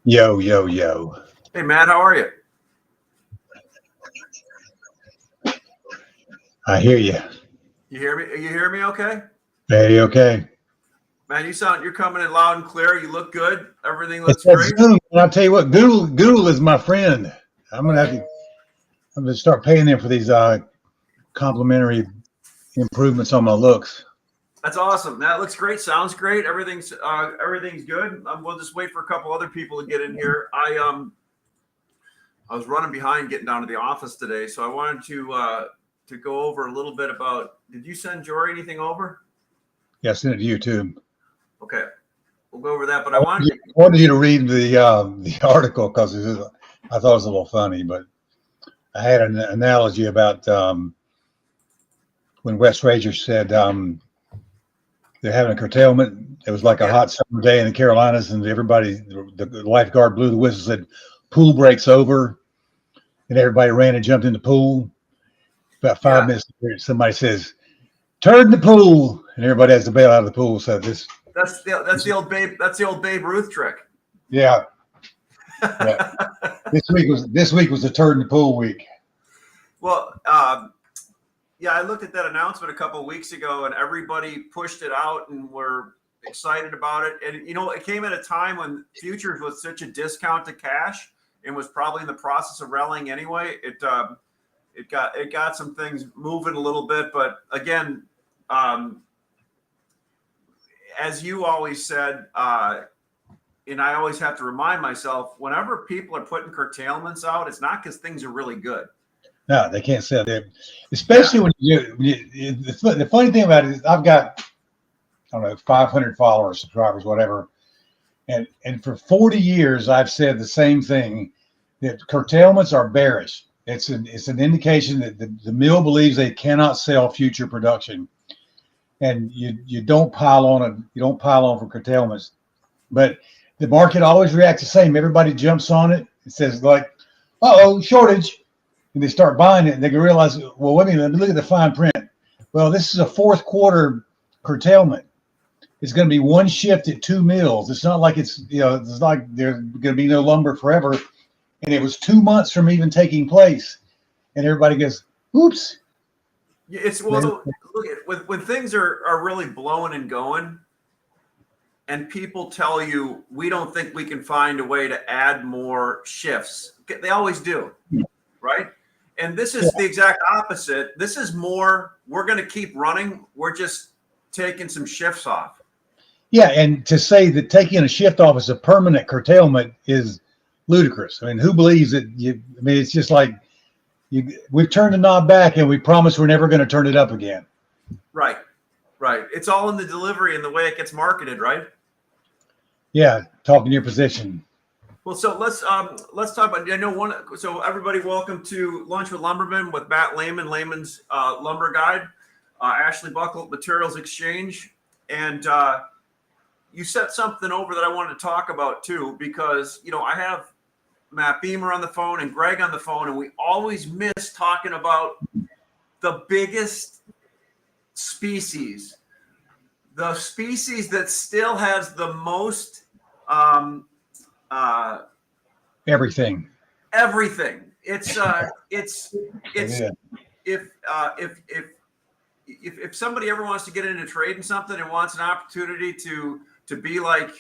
Yo, yo, yo. Hey, Matt, how are you? I hear you. You hear me? You hear me? Okay, Hey, okay. man. You're coming in loud and clear. You look good. Everything It's looks that great. Zoom. And I'll tell you what, Google is my friend. I'm gonna have to. I'm gonna start paying them for these complimentary improvements on my looks. That's awesome. That looks great. Sounds great. Everything's good. We'll just wait for a couple other people to get in here. I was running behind getting down to the office today, so I wanted to go over a little bit about. Did you send Jory anything over? Yeah, I sent it to you too. Okay, we'll go over that. But I wanted you to read the article because I thought it was a little funny, but I had an analogy about when West Rager said they're having a curtailment. It was like a hot summer day in the Carolinas, and everybody, the lifeguard blew the whistle, said, "Pool breaks over," and everybody ran and jumped in the pool. About 5 minutes later, somebody says, "Turd in the pool," and everybody has to bail out of the pool. So that's the old Babe Ruth trick. Yeah. Yeah. This week was the turd in the pool week. Well, yeah, I looked at that announcement a couple of weeks ago, and everybody pushed it out and were excited about it. And it came at a time when futures was such a discount to cash and was probably in the process of rallying anyway. It got some things moving a little bit, but again, as you always said, and I always have to remind myself, whenever people are putting curtailments out, it's not because things are really good. No, they can't sell it, especially when the funny thing about it is I've got, I don't know, 500 followers, subscribers, whatever, and for 40 years I've said the same thing, that curtailments are bearish. It's an indication that the mill believes they cannot sell future production, and you don't pile on for curtailments, but the market always reacts the same. Everybody jumps on it. It says like, "Uh-oh, shortage." And they start buying it, and they can realize, well, wait a minute, let me look at the fine print. Well, this is a fourth quarter curtailment. It's going to be one shift at 2 mills. It's not like it's like there's going to be no lumber forever. And it was 2 months from even taking place. And everybody goes, oops. Look at when things are really blowing and going, and people tell you we don't think we can find a way to add more shifts. They always do, right? And this is the exact opposite. This is more, we're going to keep running. We're just taking some shifts off. Yeah, and to say that taking a shift off is a permanent curtailment is ludicrous. I mean, who believes that? It's just like we've turned the knob back and we promise we're never going to turn it up again. Right. It's all in the delivery and the way it gets marketed, right? Yeah, talking your position. Well, so let's talk about. So everybody, welcome to Lunch with Lumbermen with Matt Layman, Layman's Lumber Guide, Ashley Boeckholt Materials Exchange, and you set something over that I wanted to talk about too, because I have Matt Beamer on the phone and Greg on the phone, and we always miss talking about the biggest species, the species that still has the most. Everything. It's if somebody ever wants to get into trading something and wants an opportunity to be like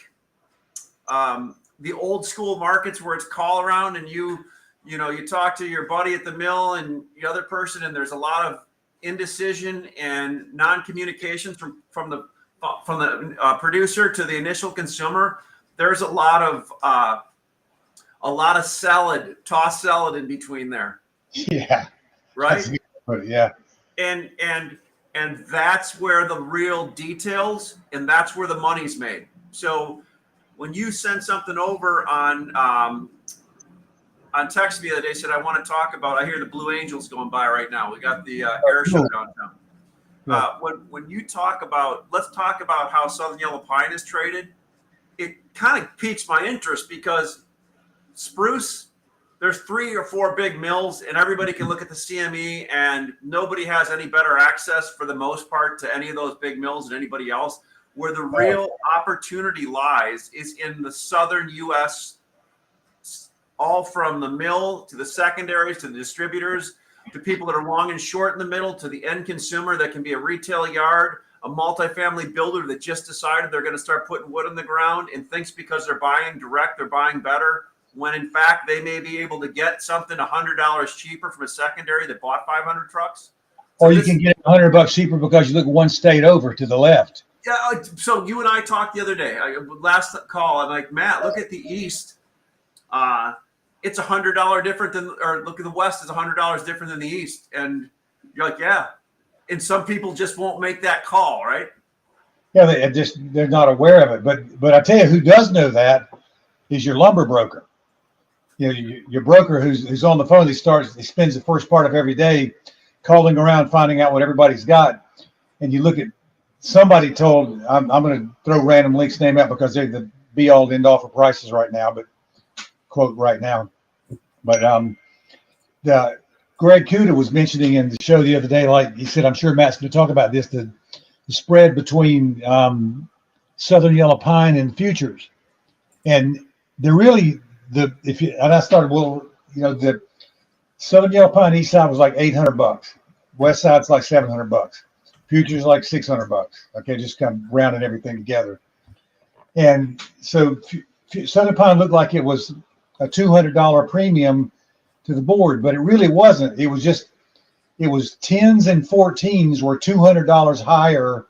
the old school markets where it's call around and you talk to your buddy at the mill and the other person, and there's a lot of indecision and non-communications from the producer to the initial consumer. There's a lot of tossed salad in between there. Yeah. Right. Yeah. And that's where the real details, and that's where the money's made. So when you send something over on text me the other day, said I want to talk about. I hear the Blue Angels going by right now. We got the air show downtown. When you talk about, let's talk about how Southern Yellow Pine is traded. It kind of piques my interest because spruce, there's 3 or 4 big mills, and everybody can look at the CME, and nobody has any better access for the most part to any of those big mills than anybody else. Where the real opportunity lies is in the southern U.S. all from the mill to the secondaries to the distributors to people that are long and short in the middle to the end consumer that can be a retail yard, a multifamily builder that just decided they're going to start putting wood in the ground and thinks because they're buying direct, they're buying better, when in fact they may be able to get something $100 cheaper from a secondary that bought 500 trucks. So or you can get it $100 cheaper because you look one state over to the left. Yeah, so you and I talked the other day. Last call, I'm like, Matt, look at the East. It's $100 different than, or look at the West is $100 different than the East. And you're like, yeah. And some people just won't make that call, right? Yeah, they're not aware of it. But I tell you, who does know that is your lumber broker. You know, your broker who's on the phone. He spends the first part of every day calling around, finding out what everybody's got. And you look at somebody told, I'm going to throw Random Length's name out because they're the be all end all for prices right now, but quote right now. But the Greg Kuda was mentioning in the show the other day, like he said, I'm sure Matt's going to talk about this, the spread between Southern Yellow Pine and futures. And they're really the Southern Yellow Pine east side was like $800, west side's like $700, futures like $600. Okay, just kind of rounding everything together. And so Southern Pine looked like it was a $200 premium to the board, but it really wasn't. It was 10s and 14s were $200 higher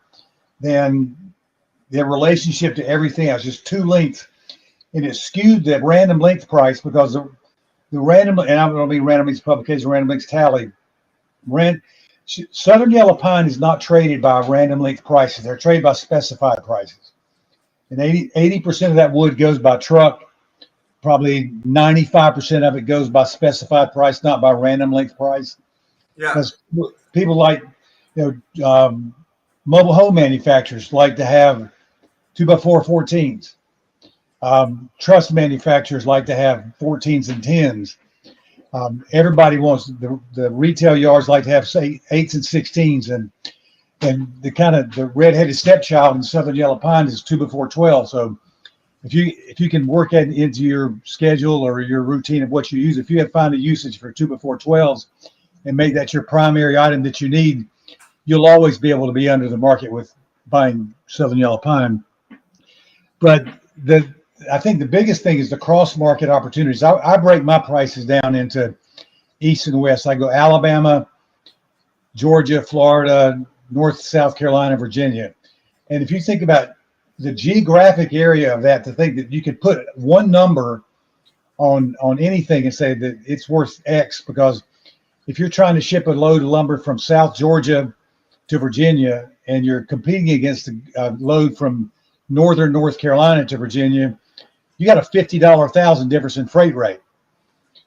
than their relationship to everything else, just two lengths. And it skewed the Random Length price because the random, and I'm going to be Random Lengths publication, Random Lengths tally. Southern Yellow Pine is not traded by Random Length prices. They're traded by specified prices. And 80% of that wood goes by truck. Probably 95% of it goes by specified price, not by Random Length price. Yeah. Because people like, mobile home manufacturers like to have 2x4 14s. Truss manufacturers like to have 14s and 10s. Everybody wants the retail yards like to have, say, 8s and 16s, and the redheaded stepchild in Southern Yellow Pine is 2x4 12. So if you can work that into your schedule or your routine of what you use, if you have found a usage for 2x4 12s and make that your primary item that you need, you'll always be able to be under the market with buying Southern Yellow Pine. But I think the biggest thing is the cross market opportunities. I break my prices down into east and west. I go Alabama, Georgia, Florida, North, South Carolina, Virginia. And if you think about the geographic area of that, to think that you could put one number on anything and say that it's worth X, because if you're trying to ship a load of lumber from South Georgia to Virginia and you're competing against a load from northern North Carolina to Virginia, you got a $50,000 difference in freight rate.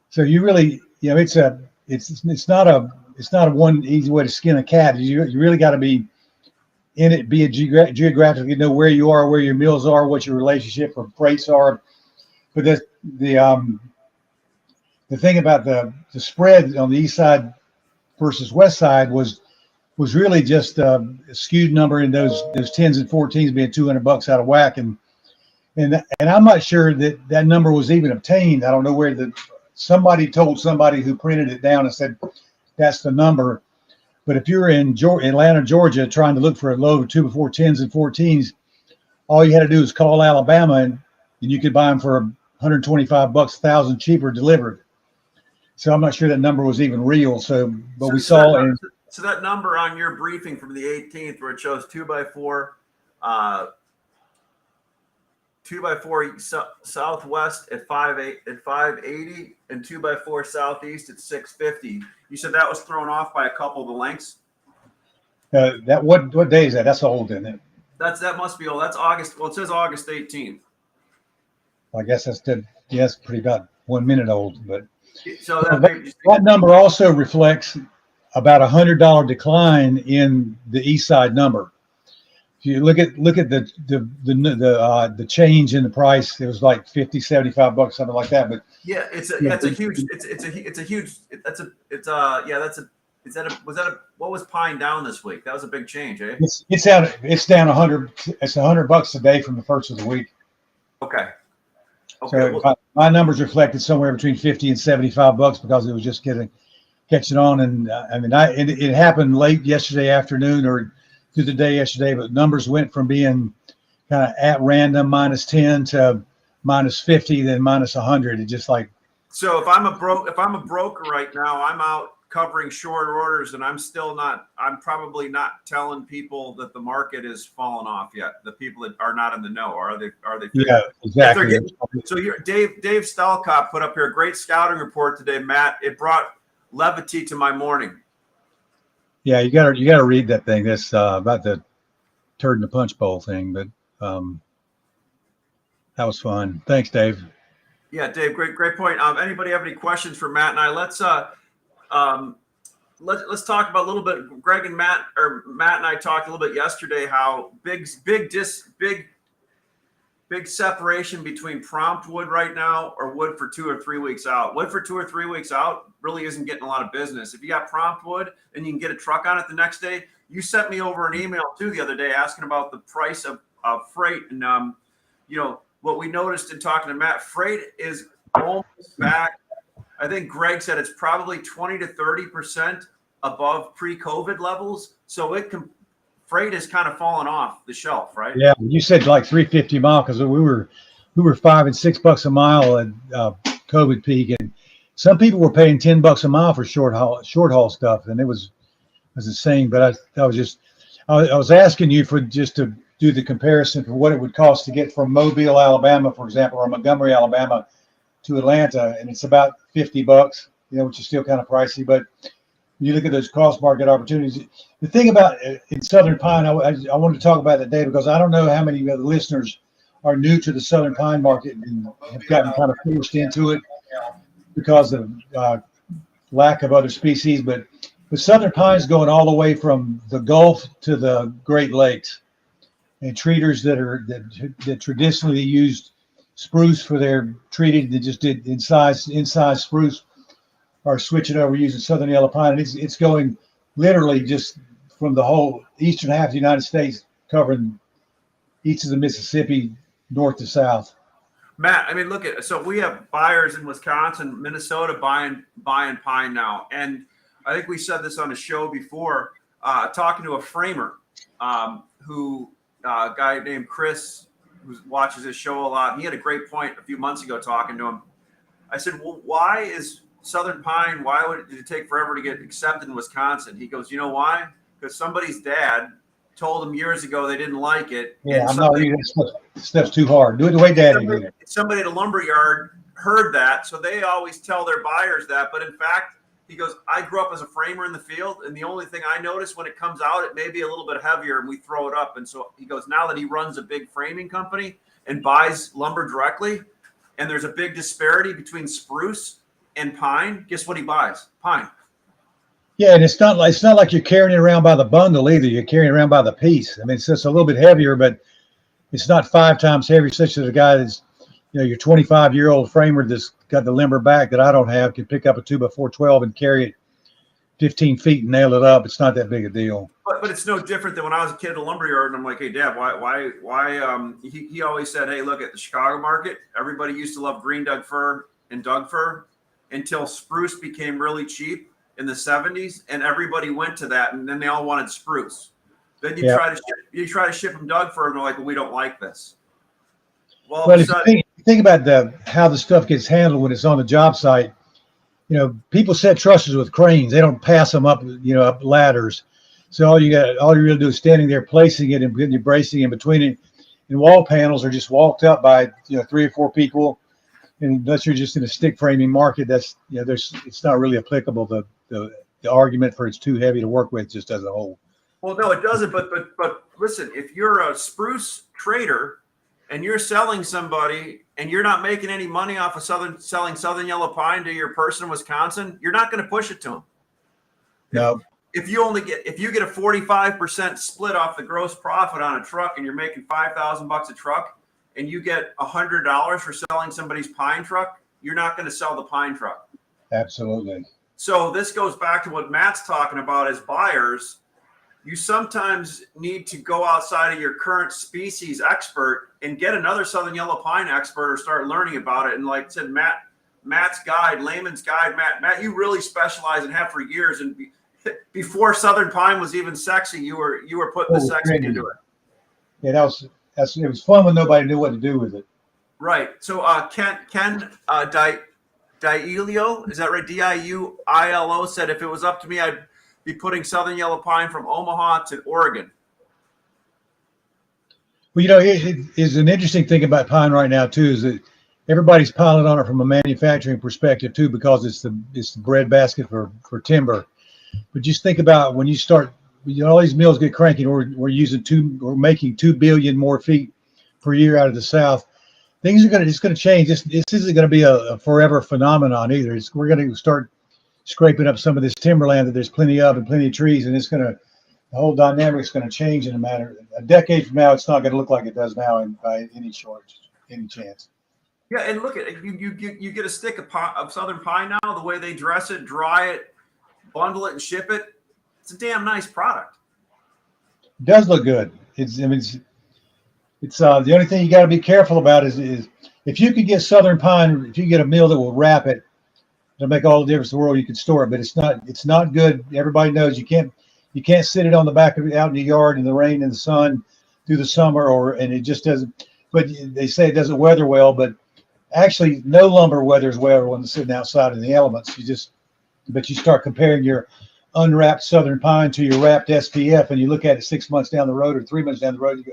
So you really, it's not a one easy way to skin a cat. You really got to be in it, be a geographically know where you are, where your mills are, what your relationship for freights are. But the thing about the spread on the east side versus west side was really just a skewed number in those 10s and 14s being $200 out of whack. And I'm not sure that number was even obtained. I don't know where somebody told somebody who printed it down and said, that's the number. But if you're in Atlanta, Georgia, trying to look for a load of 2x4 10s and 14s, all you had to do is call Alabama and you could buy them for $125, $1,000 cheaper delivered. So I'm not sure that number was even real. So that number on your briefing from the 18th, where it shows 2x4 Southwest at 580 and 2x4 Southeast at 650. You said that was thrown off by a couple of the lengths. What day is that? That's old, isn't it? That must be old. That's August. Well, it says August 18th. I guess that's pretty about 1 minute old. But so that number also reflects about $100 decline in the east side number. If you look at the change in the price, it was like $50-$75, something like that. But yeah, what was pine down this week? That was a big change, eh? It's down $100. It's $100 a day from the first of the week. Okay. So my numbers reflected somewhere between 50 and 75 bucks because it was just catching on. And I mean, it happened late yesterday afternoon or through the day yesterday, but numbers went from being kind of at random -10 to -50, then -100. It just like. So if I'm a broker right now, I'm out covering short orders, and I'm probably not telling people that the market is falling off yet. The people that are not in the know, are they? Yeah, exactly. So Dave Stalcott put up here a great scouting report today, Matt. It brought levity to my morning. Yeah, you gotta read that thing. That's about the turd in the punch bowl thing, but that was fun. Thanks, Dave. Yeah, Dave, great point. Anybody have any questions for Matt and I? Let's talk about a little bit. Greg and Matt and I talked a little bit yesterday how big separation between prompt wood right now or wood for 2 or 3 weeks out. Wood for 2 or 3 weeks out really isn't getting a lot of business. If you got prompt wood and you can get a truck on it the next day, you sent me over an email too the other day asking about the price of freight. And what we noticed in talking to Matt, freight is almost back. I think Greg said it's probably 20 to 30% above pre-COVID levels. So freight is kind of falling off the shelf, right? Yeah, you said like 350 a mile because we were $5 and $6 a mile at COVID peak, and some people were paying $10 a mile for short haul stuff, and it was insane. But I was asking you for just to do the comparison for what it would cost to get from Mobile, Alabama, for example, or Montgomery, Alabama, to Atlanta, and it's about $50, which is still kind of pricey. But when you look at those cross market opportunities, the thing about in Southern Pine, I wanted to talk about that today because I don't know how many of the listeners are new to the Southern Pine market and have gotten kind of forced into it because of lack of other species. But Southern Pine is going all the way from the Gulf to the Great Lakes, and treaters that traditionally used spruce for their treated that just did inside spruce are switching over using Southern Yellow Pine, and it's going literally just from the whole eastern half of the United States, covering east of the Mississippi, north to south. Matt, I mean, so we have buyers in Wisconsin, Minnesota buying pine now, and I think we said this on a show before, talking to a framer a guy named Chris who watches this show a lot. He had a great point a few months ago talking to him. I said, well, why is Southern Pine, why did it take forever to get accepted in Wisconsin? He goes, you know why? Because somebody's dad told him years ago they didn't like it. Yeah, I'm not reading stuff's too hard. Do it the way Daddy did it. Somebody at a lumber yard heard that, so they always tell their buyers that. But in fact, he goes, I grew up as a framer in the field, and the only thing I notice when it comes out, it may be a little bit heavier, and we throw it up. And so he goes, now that he runs a big framing company and buys lumber directly, and there's a big disparity between spruce and pine, guess what he buys? Pine. Yeah, and it's not like you're carrying it around by the bundle either. You're carrying it around by the piece. I mean, it's just a little bit heavier, but it's not 5 times heavier, such as a guy that's, your 25-year-old framer that's got the limber back that I don't have can pick up a 2x412 and carry it 15 feet and nail it up. It's not that big a deal. But it's no different than when I was a kid at a lumber yard, and I'm like, hey, Dad, why? He always said, hey, look, at the Chicago market, everybody used to love green Doug fir and Doug fir until spruce became really cheap in the 70s, and everybody went to that, and then they all wanted spruce. Then you try to ship them Doug fir, and they're like, well, we don't like this. Well, if you think about how the stuff gets handled when it's on the job site, people set trusses with cranes. They don't pass them up, up ladders. So all you really do is standing there, placing it and putting your bracing in between it. And wall panels are just walked up by 3 or 4 people. And unless you're just in a stick framing market, that's it's not really applicable. The argument for it's too heavy to work with just doesn't hold. Well, no, it doesn't. But listen, if you're a spruce trader and you're selling somebody and you're not making any money off of selling Southern Yellow Pine to your person in Wisconsin, you're not going to push it to them. No. If you get a 45% split off the gross profit on a truck and you're making $5,000 a truck and you get $100 for selling somebody's pine truck, you're not going to sell the pine truck. Absolutely. So this goes back to what Matt's talking about as buyers. you sometimes need to go outside of your current species expert and get another southern yellow pine expert or start learning about it. And like I said, Matt's guide, Layman's guide, Matt, you really specialize and have for years. And before southern pine was even sexy, you were putting the sexy into it. Yeah, it was fun when nobody knew what to do with it. Right. So Ken Diulio, is that right? Diuilo said if it was up to me, I'd be putting southern yellow pine from Omaha to Oregon. Well, you know, it is an interesting thing about pine right now too, is that everybody's piling on it from a manufacturing perspective too, because it's the breadbasket for timber. But just think about when you start, all these mills get cranky. We're making 2 billion more feet per year out of the South. Things are going to change. This isn't going to be a forever phenomenon either. We're going to start scraping up some of this timberland that there's plenty of and plenty of trees, and the whole dynamic is going to change in a decade from now. It's not going to look like it does now by any chance. Yeah, and look at you get a stick of southern pine now. The way they dress it, dry it, bundle it, and ship it, it's a damn nice product. It does look good. It's the only thing you got to be careful about is if you could get southern pine, if you get a mill that will wrap it, it'll make all the difference in the world. You can store it, but it's not good. Everybody knows you can't sit it on the back of it out in the yard in the rain and the sun through the summer, and it just doesn't. But they say it doesn't weather well, but actually no lumber weathers well when it's sitting outside in the elements. But you start comparing your unwrapped southern pine to your wrapped SPF, and you look at it 6 months down the road or 3 months down the road, you go,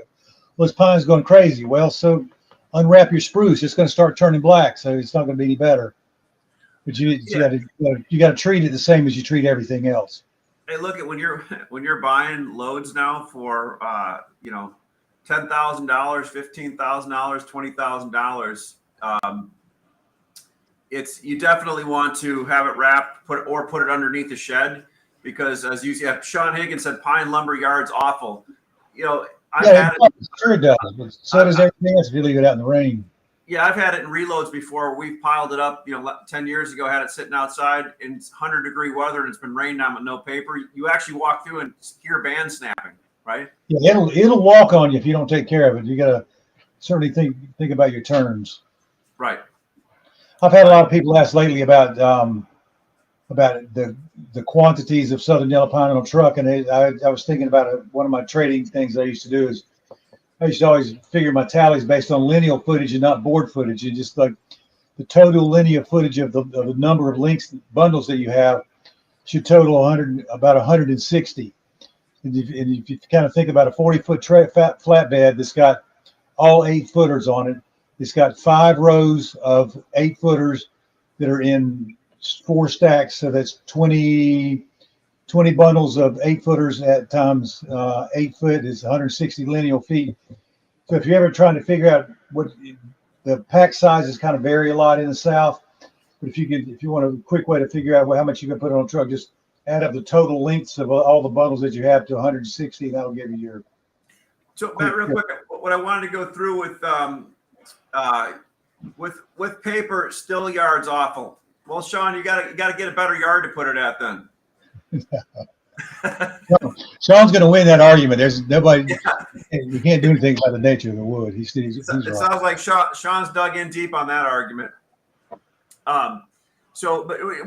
well, this pine's going crazy. Well, so unwrap your spruce. It's going to start turning black, so it's not going to be any better. But you got to treat it the same as you treat everything else. Hey, look at when you're buying loads now for $10,000, $15,000, $20,000. You definitely want to have it wrapped, put it underneath the shed, because as you see, Sean Higgins said, pine lumber yard's awful. Sure it does. But so does everything else if you leave it out in the rain. Yeah, I've had it in reloads before. We've piled it up, 10 years ago, had it sitting outside in 100-degree weather, and it's been raining on with no paper. You actually walk through and hear bands snapping, right? Yeah, it'll walk on you if you don't take care of it. You got to certainly think about your turns. Right. I've had a lot of people ask lately about the quantities of southern yellow pine on a truck, and I was thinking about one of my trading things I used to do is I used to always figure my tallies based on lineal footage and not board footage. And just like the total linear footage of the number of bundles that you have should total about 160. And if you kind of think about a 40-foot flatbed that's got all 8-footers on it, it's got 5 rows of 8-footers that are in 4 stacks. So that's 20 bundles of 8-footers at times 8 foot is 160 lineal feet. So if you're ever trying to figure out what the pack sizes kind of vary a lot in the South, but if you want a quick way to figure out how much you can put on a truck, just add up the total lengths of all the bundles that you have to 160, and that'll give you your. So Matt, real quick, what I wanted to go through with paper, still yard's awful. Well, Sean, you got to get a better yard to put it at then. Sean's going to win that argument. There's nobody. Yeah. You can't do anything about the nature of the wood. He's it right. Sounds like Sean's dug in deep on that argument. But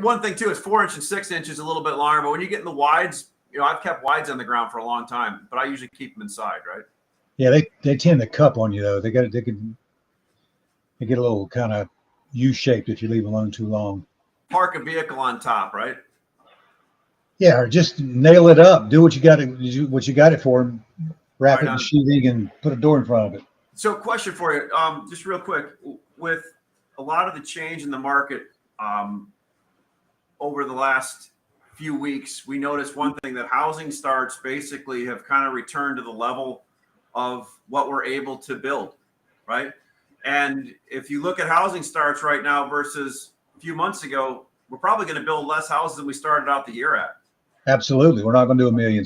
one thing too is 4 inch and 6 inches a little bit longer. But when you get in the wides, I've kept wides on the ground for a long time, but I usually keep them inside, right? Yeah, they tend to cup on you though. They get a little kind of U-shaped if you leave them alone too long. Park a vehicle on top, right? Yeah, or just nail it up. Do what you got it for. Wrap it in sheathing and put a door in front of it. So, question for you, just real quick, with a lot of the change in the market over the last few weeks, we noticed one thing, that housing starts basically have kind of returned to the level of what we're able to build, right? And if you look at housing starts right now versus a few months ago, we're probably going to build less houses than we started out the year at. Absolutely. We're not going to do 1.6 million.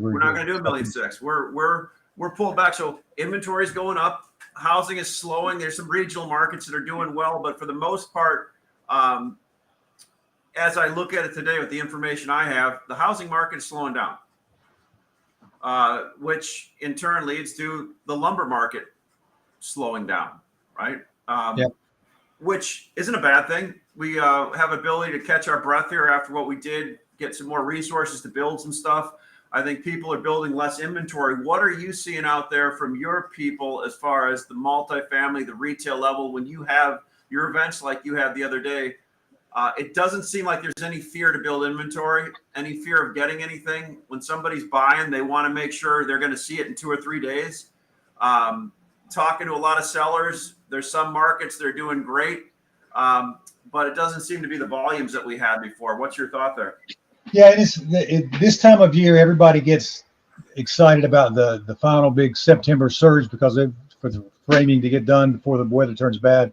We're not going to do 1.6 million. We're pulled back. So inventory is going up. Housing is slowing. There's some regional markets that are doing well, but for the most part, as I look at it today with the information I have, the housing market is slowing down. which in turn leads to the lumber market slowing down, right? Yep. Which isn't a bad thing. We have ability to catch our breath here after what we did, get some more resources to build some stuff. I think people are building less inventory. What are you seeing out there from your people as far as the multifamily, the retail level, when you have your events like you had the other day? It doesn't seem like there's any fear to build inventory, any fear of getting anything. When somebody's buying, they want to make sure they're going to see it in 2 or 3 days. Talking to a lot of sellers, there's some markets that are doing great, but it doesn't seem to be the volumes that we had before. What's your thought there? Yeah, this time of year, everybody gets excited about the final big September surge because for the framing to get done before the weather turns bad.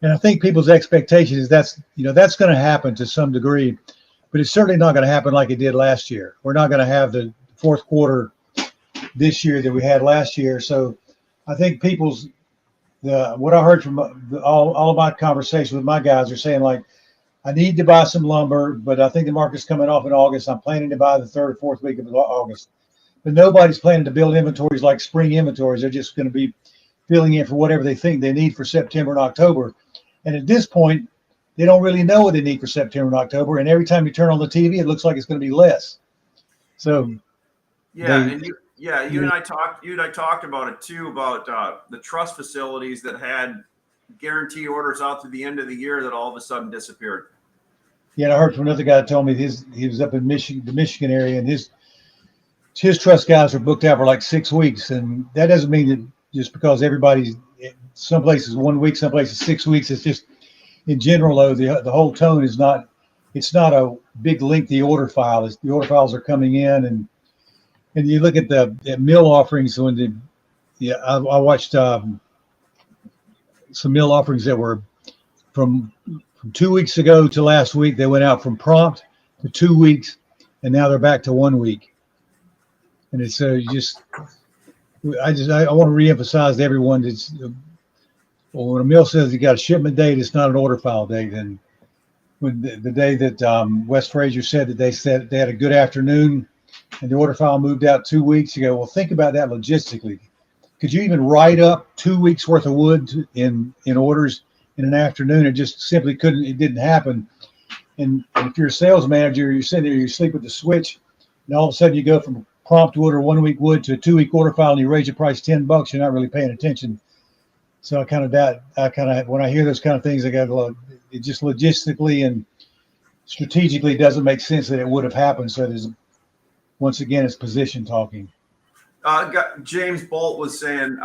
And I think people's expectation is that's going to happen to some degree, but it's certainly not going to happen like it did last year. We're not going to have the fourth quarter this year that we had last year. So I think what I heard from all of my conversations with my guys are saying, like, I need to buy some lumber, but I think the market's coming off in August. I'm planning to buy the third or fourth week of August. But nobody's planning to build inventories like spring inventories. They're just going to be filling in for whatever they think they need for September and October. And at this point, they don't really know what they need for September and October. And every time you turn on the TV, it looks like it's going to be less. So, you and I talked about it too, about the trust facilities that had guarantee orders out to the end of the year that all of a sudden disappeared. Yeah, and I heard from another guy that told me he was up in the Michigan area, and his trust guys are booked out for like 6 weeks. And that doesn't mean that just because everybody's some places 1 week, some places 6 weeks. It's just in general, though, the whole tone is not. It's not a big lengthy order file. The order files are coming in, and you look at the mill offerings I watched some mill offerings that were from 2 weeks ago to last week. They went out from prompt to 2 weeks, and now they're back to 1 week. And it's I want to reemphasize to everyone that's when a mill says you got a shipment date, it's not an order file date. And when the day that West Fraser said that they had a good afternoon and the order file moved out 2 weeks ago, well, think about that logistically. Could you even write up 2 weeks worth of wood in orders in an afternoon? It just simply couldn't. It didn't happen. And if you're a sales manager, you're sitting there, you sleep with the switch, and all of a sudden you go from prompt wood or 1 week wood to a 2 week order file, and you raise your price $10. You're not really paying attention. So when I hear those kind of things, I got it just logistically and strategically doesn't make sense that it would have happened. So once again, it's position talking. James Bolt was saying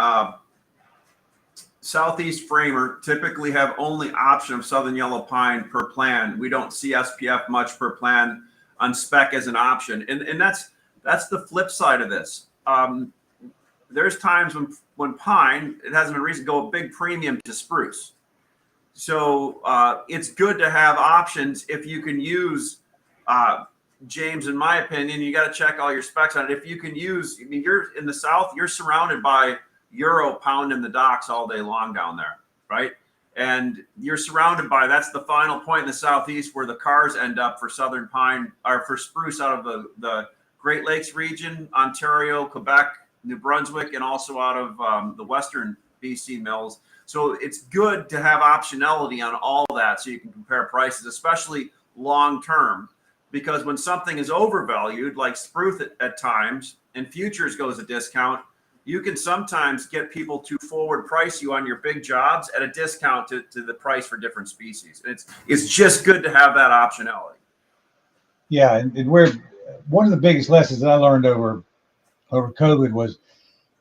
Southeast Framer typically have only option of Southern Yellow Pine per plan. We don't see SPF much per plan on spec as an option. And that's the flip side of this. There's times when pine, it has a reason to go a big premium to spruce. So it's good to have options if you can use James, in my opinion, you got to check all your specs on it. If you can use, you're in the South, you're surrounded by Euro pounding the docks all day long down there, right? And you're surrounded by, that's the final point in the Southeast where the cars end up for Southern pine or for spruce out of the Great Lakes region, Ontario, Quebec, New Brunswick, and also out of the Western BC mills. So it's good to have optionality on all that so you can compare prices, especially long-term. Because when something is overvalued, like spruce at times, and futures goes a discount, you can sometimes get people to forward price you on your big jobs at a discount to the price for different species. And it's just good to have that optionality. Yeah, and one of the biggest lessons that I learned over COVID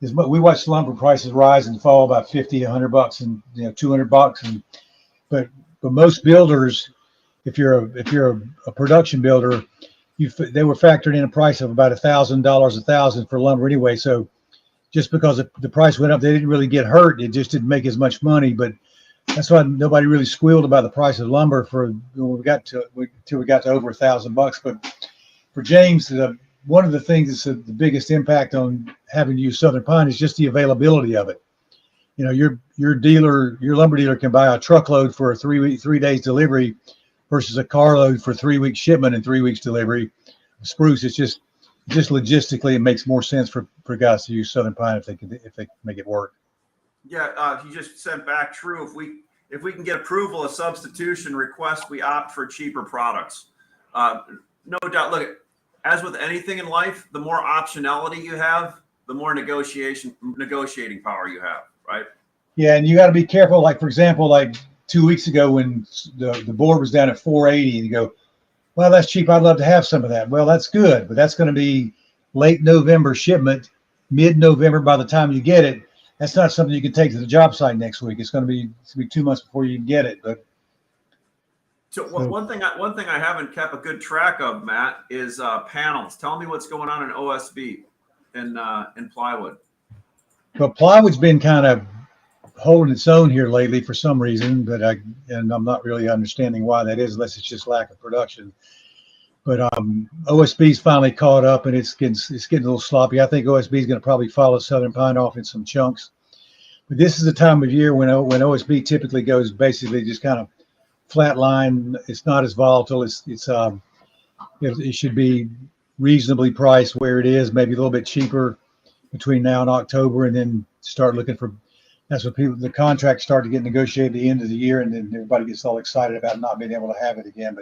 is we watched lumber prices rise and fall about $50, $100, and $200, but most builders, if you're a production builder, they were factoring in a price of about $1,000 for lumber anyway. So just because the price went up, they didn't really get hurt. It just didn't make as much money. But that's why nobody really squealed about the price of lumber until we got to over $1,000. But for James, one of the things that's the biggest impact on having to use Southern pine is just the availability of it. Your lumber dealer can buy a truckload for a 3 days delivery versus a carload for 3 weeks shipment and 3 weeks delivery. Spruce, it's just just logistically, it makes more sense for guys to use Southern Pine if they can make it work. Yeah, he just sent back true. If we can get approval of substitution request, we opt for cheaper products. No doubt. Look, as with anything in life, the more optionality you have, the more negotiating power you have, right? Yeah, and you got to be careful. Like, for example, like 2 weeks ago when the board was down at 480, and you go, well, that's cheap. I'd love to have some of that. Well, that's good, but that's going to be late November shipment, mid-November by the time you get it. That's not something you can take to the job site next week. It's going to be 2 months before you can get it. But one thing I haven't kept a good track of, Matt, is panels. Tell me what's going on in OSB in plywood. Well, plywood's been kind of holding its own here lately for some reason, but I'm not really understanding why that is, unless it's just lack of production. But OSB's finally caught up, and it's getting a little sloppy. I think OSB is going to probably follow Southern Pine off in some chunks. But this is the time of year when OSB typically goes basically just kind of flat line. It's not as volatile. It should be reasonably priced where it is, maybe a little bit cheaper between now and October, and then start looking for. That's what the contracts start to get negotiated at the end of the year, and then everybody gets all excited about not being able to have it again.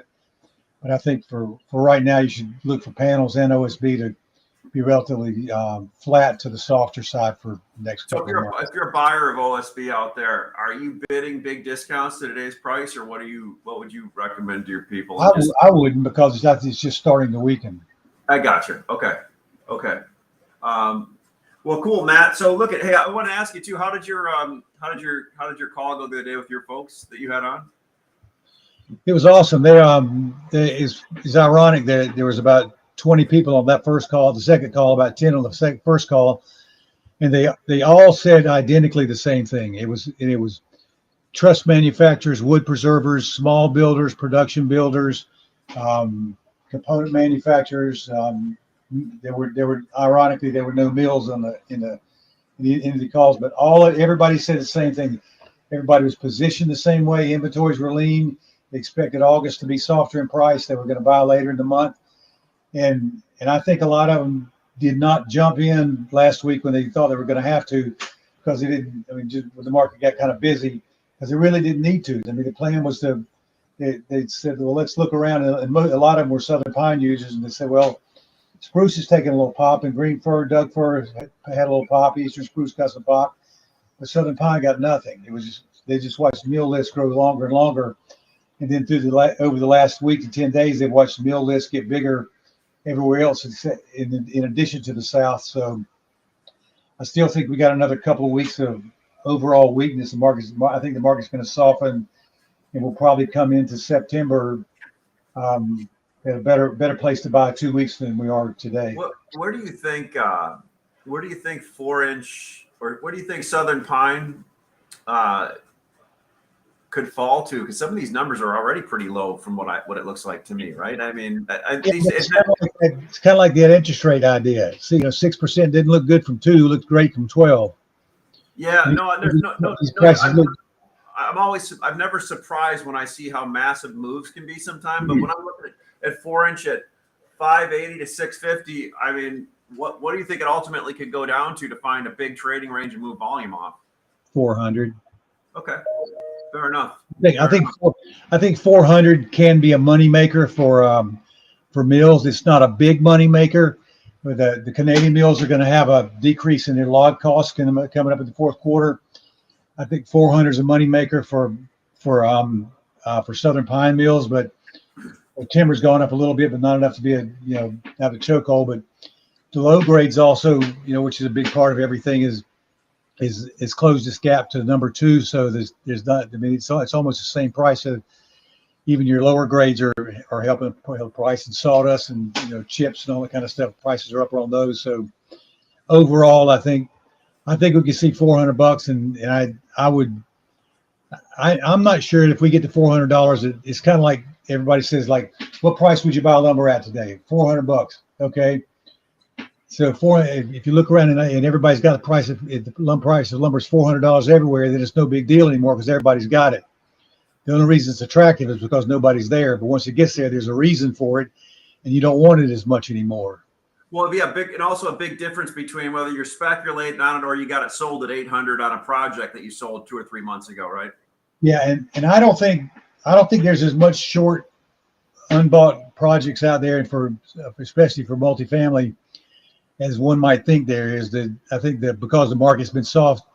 But I think for right now, you should look for panels and OSB to be relatively flat to the softer side for the next couple of months. If you're a buyer of OSB out there, are you bidding big discounts to today's price, or what would you recommend to your people? I wouldn't, because it's just starting to weaken. I got you. Okay. Well, cool, Matt. So look I want to ask you too. How did your call go the other day with your folks that you had on? It was awesome. It's ironic that there was about 20 people on that first call. The second call, about 10 on the first call, and they all said identically the same thing. It was truss manufacturers, wood preservers, small builders, production builders, component manufacturers. There were ironically no mills in the calls, but everybody said the same thing. Everybody was positioned the same way. Inventories were lean. They expected August to be softer in price. They were going to buy later in the month, and I think a lot of them did not jump in last week when they thought they were going to have to, because they didn't. I mean, just when the market got kind of busy, because they really didn't need to. I mean, the plan was they said, well, let's look around, and a lot of them were Southern Pine users, and they said, well, spruce is taking a little pop, and green fir, Doug fir had a little pop. Eastern spruce got some pop, but Southern Pine got nothing. They just watched the mill list grow longer and longer, and then over the last week to 10 days, they've watched the mill list get bigger everywhere else, in addition to the South. So I still think we got another couple of weeks of overall weakness. I think the market's going to soften, and we'll probably come into September at a better place to buy 2 weeks than we are today. Where do you think 4-inch, or where do you think Southern Pine could fall to? Because some of these numbers are already pretty low from what it looks like to me, right? I mean, it's kind of like that interest rate idea. See, 6% didn't look good from 2, looked great from 12. Yeah, I'm never surprised when I see how massive moves can be sometimes. But when I'm looking at 4-inch at 580 to 650, I mean, what do you think it ultimately could go down to find a big trading range and move volume off? 400. Okay, fair enough. I think 400 can be a money maker for mills. It's not a big money maker. But the Canadian mills are going to have a decrease in their log costs coming up in the fourth quarter. I think 400 is a money maker for Southern Pine mills, but timber's gone up a little bit, but not enough to be have a chokehold. But the low grades also, which is a big part of everything, is closed this gap to number 2. So there's not. I mean, it's almost the same price. So even your lower grades are helping price, and sawdust and chips and all that kind of stuff. Prices are up on those. So overall, I think we can see $400, and I'm not sure if we get to $400. It's kind of like everybody says, like, what price would you buy lumber at today? $400. Okay. So if you look around and everybody's got the price of the lumber is $400 everywhere, then it's no big deal anymore because everybody's got it. The only reason it's attractive is because nobody's there. But once it gets there, there's a reason for it, and you don't want it as much anymore. Well, yeah, big, and also a big difference between whether you're speculating on it or you got it sold at 800 on a project that you sold 2 or 3 months ago, right? Yeah, and I don't think there's as much short unbought projects out there, and for especially for multifamily, as one might think there is. That I think that because the market's been soft,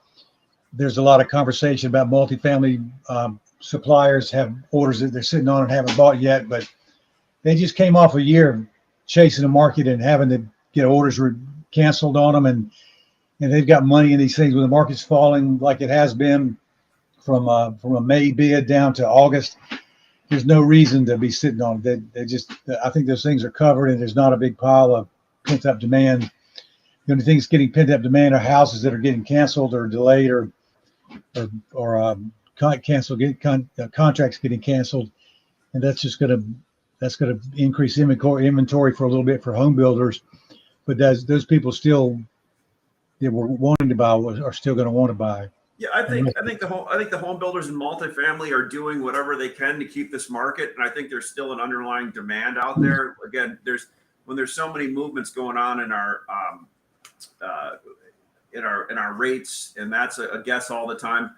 there's a lot of conversation about multifamily suppliers have orders that they're sitting on and haven't bought yet, but they just came off a year of chasing the market and having to get orders canceled on them, and they've got money in these things when the market's falling like it has been from a May bid down to August. There's no reason to be sitting on it. They just, I think those things are covered, and there's not a big pile of pent up demand. The only things getting pent up demand are houses that are getting canceled or delayed or canceled, contracts getting canceled, and that's going to increase inventory for a little bit for home builders. But those people still that were wanting to buy are still going to want to buy. Yeah, I think the home builders and multifamily are doing whatever they can to keep this market, and I think there's still an underlying demand out there. Again, when there's so many movements going on in our rates, and that's a guess all the time.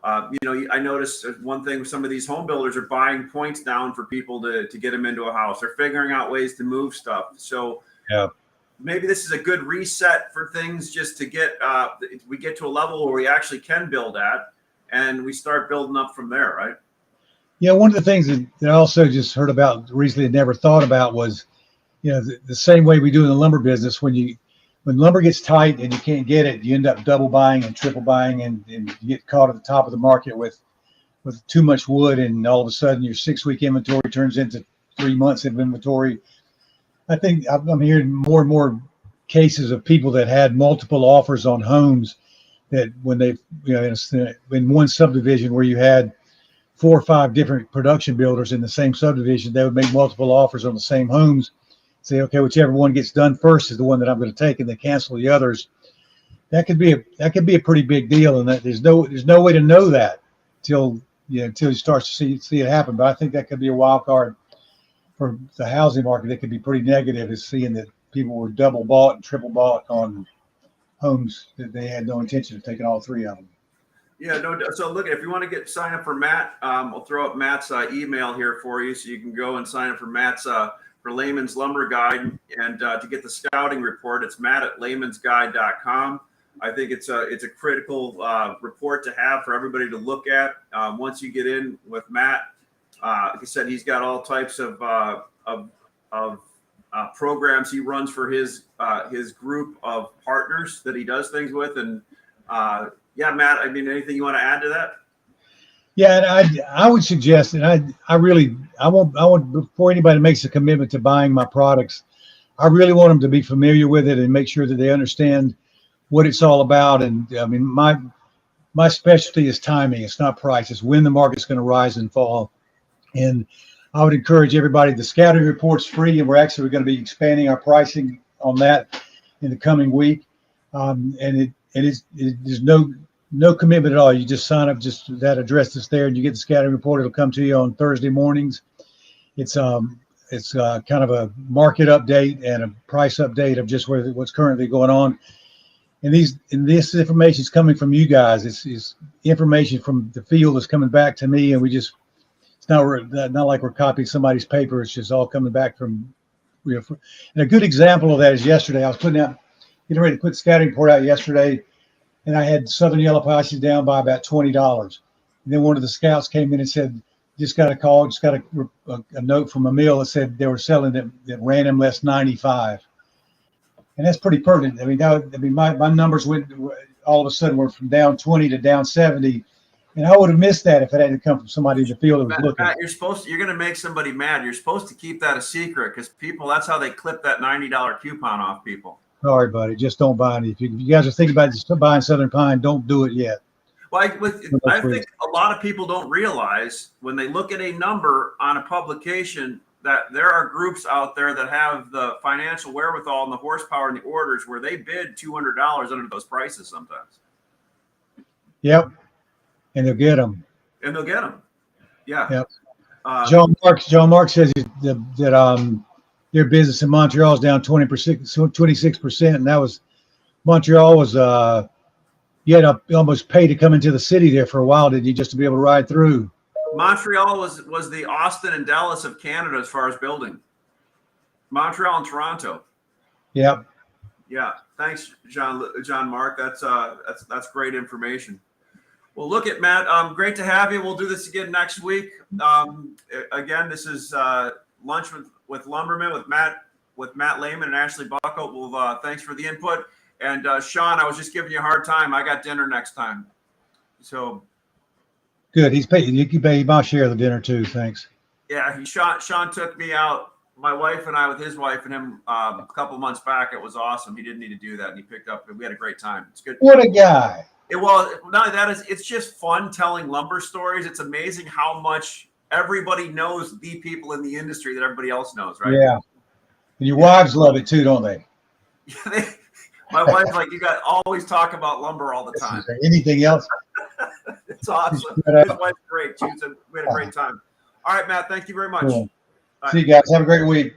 I noticed one thing: some of these home builders are buying points down for people to get them into a house. They're figuring out ways to move stuff. So yeah. Maybe this is a good reset for things, just to we get to a level where we actually can build at, and we start building up from there, right? Yeah, one of the things that I also just heard about recently and never thought about was, the same way we do in the lumber business. When lumber gets tight and you can't get it, you end up double buying and triple buying, and you get caught at the top of the market with too much wood, and all of a sudden your 6-week inventory turns into 3 months of inventory. I think I'm hearing more and more cases of people that had multiple offers on homes, that when they, in one subdivision where you had 4 or 5 different production builders in the same subdivision, they would make multiple offers on the same homes, say, okay, whichever one gets done first is the one that I'm going to take, and they cancel the others. That could be a pretty big deal, and that there's no way to know that until you start to see it happen. But I think that could be a wild card for the housing market. That could be pretty negative, is seeing that people were double bought and triple bought on homes that they had no intention of taking all 3 of them. Yeah, no. So look, if you want to sign up for Matt, I'll throw up Matt's email here for you, so you can go and sign up for Matt's for Layman's Lumber Guide, and to get the scouting report, it's matt@laymansguide.com. I think it's a critical report to have for everybody to look at. Once you get in with Matt, like I said, he's got all types of programs he runs for his group of partners that he does things with. And yeah, Matt, I mean, anything you want to add to that? Yeah, and I would suggest, and I want before anybody makes a commitment to buying my products, I really want them to be familiar with it and make sure that they understand what it's all about. And I mean, my specialty is timing. It's not price. It's when the market's going to rise and fall. And I would encourage everybody. The scouting report's free, and we're actually going to be expanding our pricing on that in the coming week. And there's no commitment at all. You just sign up, just that address that's there, and you get the scouting report. It'll come to you on Thursday mornings. It's kind of a market update and a price update of just what's currently going on. And this information is coming from you guys. It's information from the field that's coming back to me, and it's not like we're copying somebody's paper. It's just all coming back from. And a good example of that is yesterday. I was getting ready to put the scouting report out yesterday, and I had Southern Yellow Pages down by about $20. And then one of the scouts came in and said, just got a note from a mill that said they were selling it at random less 95. And that's pretty pertinent. I mean, my numbers went all of a sudden were from down 20 to down 70. And I would have missed that if it hadn't come from somebody in the field that was looking. Matt, you're going to make somebody mad. You're supposed to keep that a secret, because that's how they clip that $90 coupon off people. Sorry, buddy. Just don't buy any. If you guys are thinking about just buying Southern Pine, don't do it yet. Well, I think a lot of people don't realize when they look at a number on a publication that there are groups out there that have the financial wherewithal and the horsepower and the orders where they bid $200 under those prices sometimes. Yep. And they'll get them. Yeah. Yep. John Mark says that their business in Montreal is down 20%, 26%, and that was Montreal was you had to almost pay to come into the city there for a while, did you, just to be able to ride through? Montreal was the Austin and Dallas of Canada as far as building. Montreal and Toronto. Yep. Yeah. Thanks, John Mark. That's great information. Well, look at Matt. Great to have you. We'll do this again next week. Again, this is lunch with Lumbermen with Matt Layman and Ashley Boeckholt. Well, thanks for the input. And Sean, I was just giving you a hard time. I got dinner next time. So good. He's paid. You can pay my share of the dinner too. Thanks. Yeah, Sean took me out, my wife and I, with his wife and him a couple months back. It was awesome. He didn't need to do that, and he picked up. We had a great time. It's good. What a guy. Not only that, it's just fun telling lumber stories. It's amazing how much everybody knows the people in the industry that everybody else knows, right? Yeah. And your wives love it too, don't they? My wife's like, you got always talk about lumber all the time. Anything else? It's awesome. His wife's great. We had a great time. All right, Matt, thank you very much. Cool. See you guys. Have a great week.